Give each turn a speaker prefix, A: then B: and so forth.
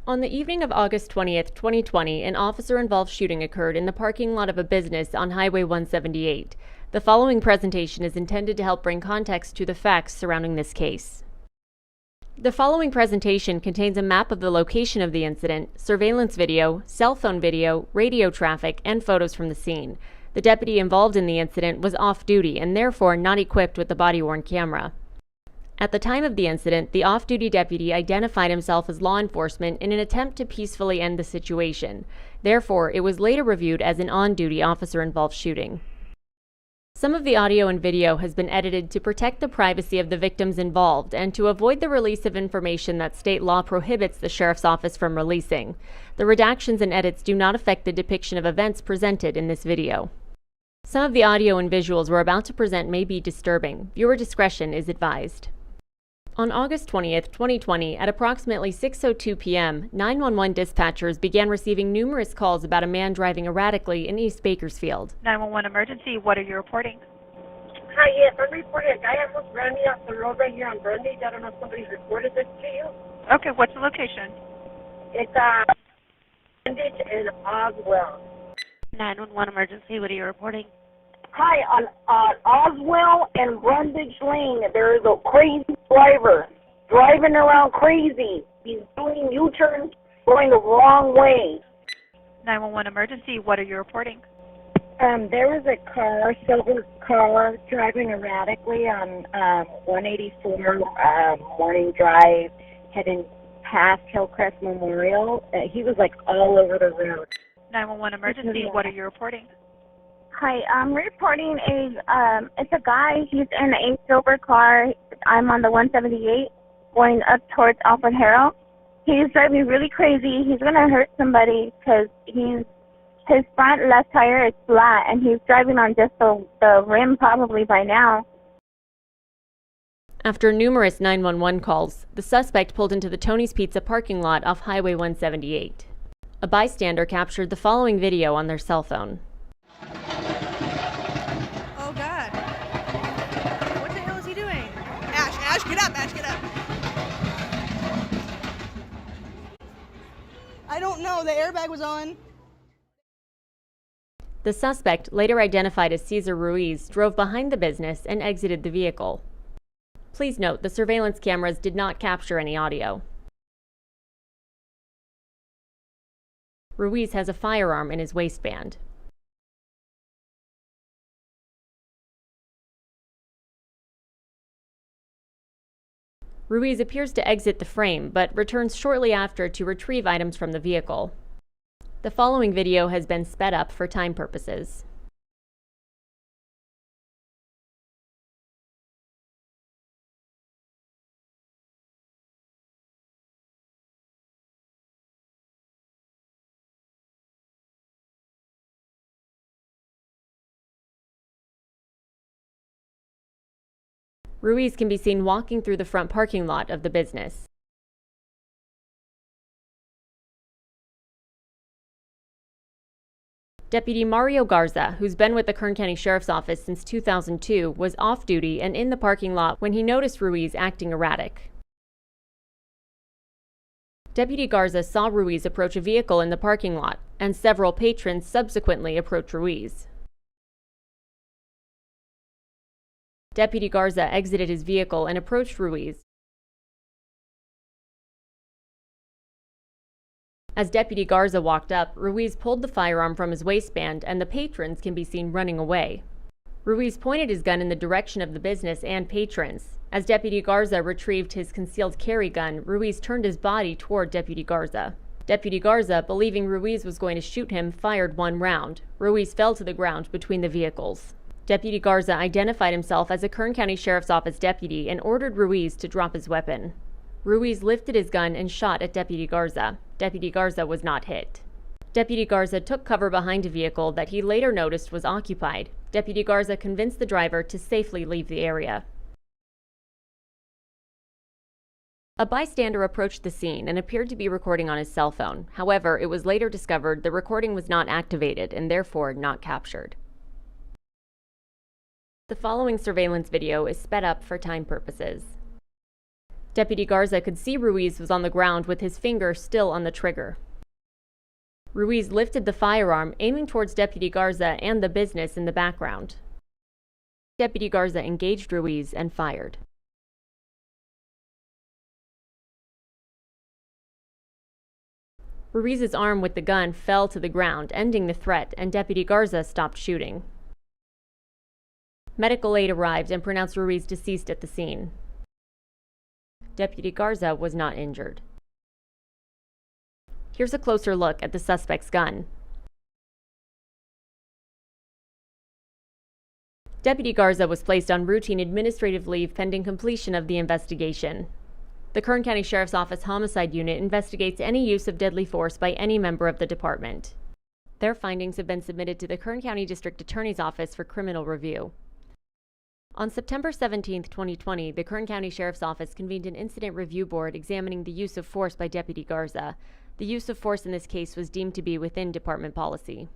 A: On the evening of August 20th, 2020, an officer-involved shooting occurred in the parking lot of a business on Highway 178. The following presentation is intended to help bring context to the facts surrounding this case. The following presentation contains a map of the location of the incident, surveillance video, cell phone video, radio traffic, and photos from the scene. The deputy involved in the incident was off-duty and therefore not equipped with the body-worn camera. At the time of the incident, the off-duty deputy identified himself as law enforcement in an attempt to peacefully end the situation. Therefore, it was later reviewed as an on-duty officer-involved shooting. Some of the audio and video has been edited to protect the privacy of the victims involved and to avoid the release of information that state law prohibits the sheriff's office from releasing. The redactions and edits do not affect the depiction of events presented in this video. Some of the audio and visuals we're about to present may be disturbing. Viewer discretion is advised. On August 20th, 2020, at approximately 6:02 p.m., 911 dispatchers began receiving numerous calls about a man driving erratically in East Bakersfield.
B: 911 emergency, what are you reporting?
C: Hi, yes, I'm reporting a guy almost ran me off the road right here on Brundage. I don't know if somebody's reported this to you.
B: Okay, what's the location?
C: It's Brundage and Oswell.
B: 911 emergency, what are you reporting?
C: Hi, on Oswell and Brundage Lane, there is a crazy driver driving around crazy. He's doing U-turns, going the wrong way.
B: 911 emergency, what are you reporting?
C: There was a car, silver car, driving erratically on 184 Morning Drive, heading past Hillcrest Memorial. He was like all over the road.
B: 911 emergency, what are you reporting?
D: Hi, I'm reporting it's a guy. He's in a silver car. I'm on the 178 going up towards Alfred Harrell. He's driving really crazy. He's going to hurt somebody because his front left tire is flat and he's driving on just the rim probably by now.
A: After numerous 911 calls, the suspect pulled into the Tony's Pizza parking lot off Highway 178. A bystander captured the following video on their cell phone.
E: Oh God. What the hell is he doing? Ash, get up, Ash, get up. I don't know, the airbag was on.
A: The suspect, later identified as Cesar Ruiz, drove behind the business and exited the vehicle. Please note, the surveillance cameras did not capture any audio. Ruiz has a firearm in his waistband. Ruiz appears to exit the frame, but returns shortly after to retrieve items from the vehicle. The following video has been sped up for time purposes. Ruiz can be seen walking through the front parking lot of the business. Deputy Mario Garza, who's been with the Kern County Sheriff's Office since 2002, was off-duty and in the parking lot when he noticed Ruiz acting erratic. Deputy Garza saw Ruiz approach a vehicle in the parking lot, and several patrons subsequently approached Ruiz. Deputy Garza exited his vehicle and approached Ruiz. As Deputy Garza walked up, Ruiz pulled the firearm from his waistband and the patrons can be seen running away. Ruiz pointed his gun in the direction of the business and patrons. As Deputy Garza retrieved his concealed carry gun, Ruiz turned his body toward Deputy Garza. Deputy Garza, believing Ruiz was going to shoot him, fired one round. Ruiz fell to the ground between the vehicles. Deputy Garza identified himself as a Kern County Sheriff's Office deputy and ordered Ruiz to drop his weapon. Ruiz lifted his gun and shot at Deputy Garza. Deputy Garza was not hit. Deputy Garza took cover behind a vehicle that he later noticed was occupied. Deputy Garza convinced the driver to safely leave the area. A bystander approached the scene and appeared to be recording on his cell phone. However, it was later discovered the recording was not activated and therefore not captured. The following surveillance video is sped up for time purposes. Deputy Garza could see Ruiz was on the ground with his finger still on the trigger. Ruiz lifted the firearm, aiming towards Deputy Garza and the business in the background. Deputy Garza engaged Ruiz and fired. Ruiz's arm with the gun fell to the ground, ending the threat, and Deputy Garza stopped shooting. Medical aid arrived and pronounced Ruiz deceased at the scene. Deputy Garza was not injured. Here's a closer look at the suspect's gun. Deputy Garza was placed on routine administrative leave pending completion of the investigation. The Kern County Sheriff's Office Homicide Unit investigates any use of deadly force by any member of the department. Their findings have been submitted to the Kern County District Attorney's Office for criminal review. On September 17, 2020, the Kern County Sheriff's Office convened an incident review board examining the use of force by Deputy Garza. The use of force in this case was deemed to be within department policy.